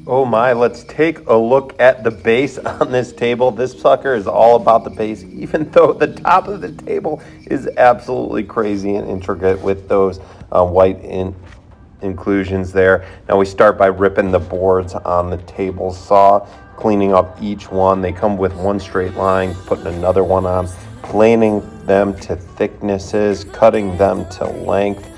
Oh my, let's take a look at the base on this table. This sucker is all about the base, even though the top of the table is absolutely crazy and intricate with those white inclusions there. Now we start by ripping the boards on the table saw, cleaning up each one. They come with one straight line, putting another one on, planing them to thicknesses, cutting them to length.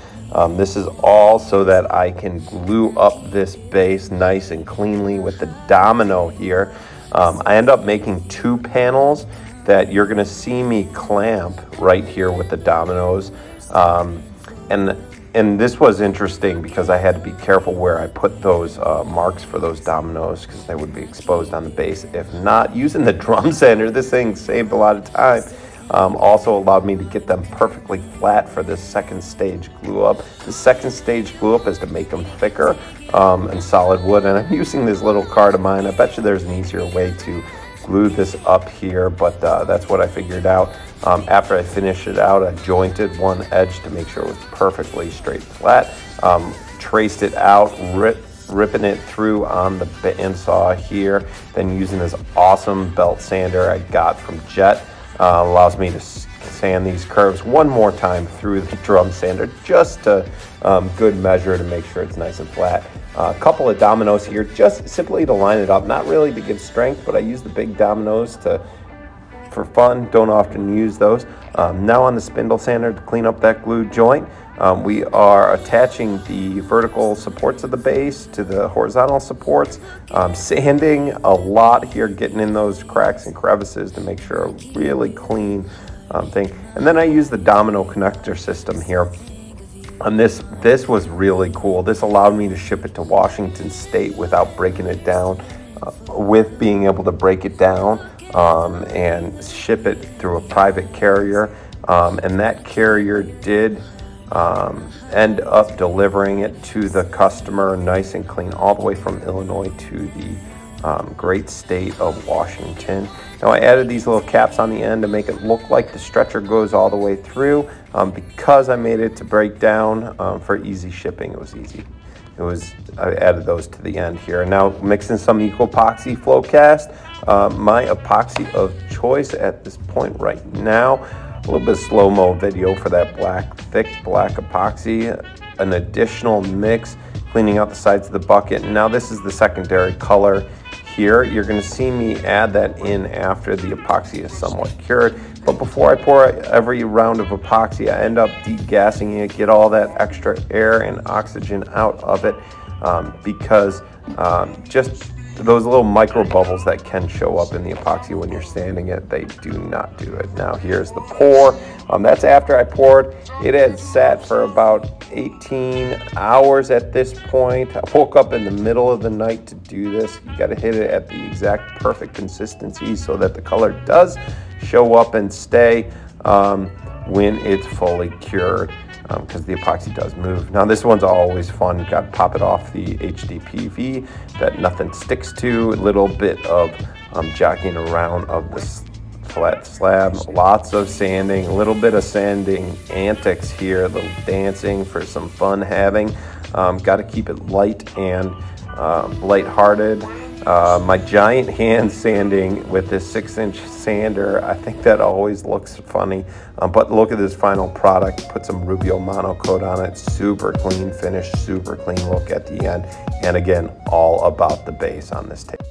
This is all so that I can glue up this base nice and cleanly with the domino here. I end up making two panels that you're going to see me clamp right here with the dominoes. And this was interesting because I had to be careful where I put those marks for those dominoes because they would be exposed on the base. If not, using the drum sander, this thing saved a lot of time. Also allowed me to get them perfectly flat for this second stage glue up. The second stage glue up is to make them thicker and solid wood, and I'm using this little card of mine. I bet you there's an easier way to glue this up here, but that's what I figured out. After I finished it out, I jointed one edge to make sure it was perfectly straight flat, traced it out, ripping it through on the bandsaw here, then using this awesome belt sander I got from Jet. Allows me to sand these curves one more time through the drum sander, just to good measure to make sure it's nice and flat. A couple of dominoes here, just simply to line it up, not really to give strength, but I use the big dominoes for fun. Don't often use those. Now on the spindle sander to clean up that glue joint. We are attaching the vertical supports of the base to the horizontal supports, sanding a lot here, getting in those cracks and crevices to make sure a really clean thing. And then I use the domino connector system here. And this was really cool. This allowed me to ship it to Washington State without breaking it down, with being able to break it down and ship it through a private carrier. And that carrier did end up delivering it to the customer nice and clean all the way from Illinois to the great state of Washington. Now I added these little caps on the end to make it look like the stretcher goes all the way through. Because I made it to break down for easy shipping, it was easy. I added those to the end here. Now mixing some Eco Epoxy Flow Cast, my epoxy of choice at this point right now. A little bit of slow-mo video for that thick black epoxy, an additional mix, cleaning out the sides of the bucket. And now this is the secondary color here. You're going to see me add that in after the epoxy is somewhat cured. But before I pour every round of epoxy, I end up degassing it, get all that extra air and oxygen out of it, because just those little micro bubbles that can show up in the epoxy when you're sanding it, they do not do it. Now here's the pour. That's after I poured. It had sat for about 18 hours at this point. I woke up in the middle of the night to do this. You got to hit it at the exact perfect consistency so that the color does show up and stay when it's fully cured, because the epoxy does move. Now this one's always fun. Got to pop it off the HDPV that nothing sticks to. A little bit of jockeying around of this flat slab. Lots of sanding, a little bit of sanding antics here, a little dancing for some fun having. Got to keep it light and lighthearted. My giant hand sanding with this 6-inch sander, I think that always looks funny. But look at this final product. Put some Rubio monocoat on it. Super clean finish, super clean look at the end. And again, all about the base on this table.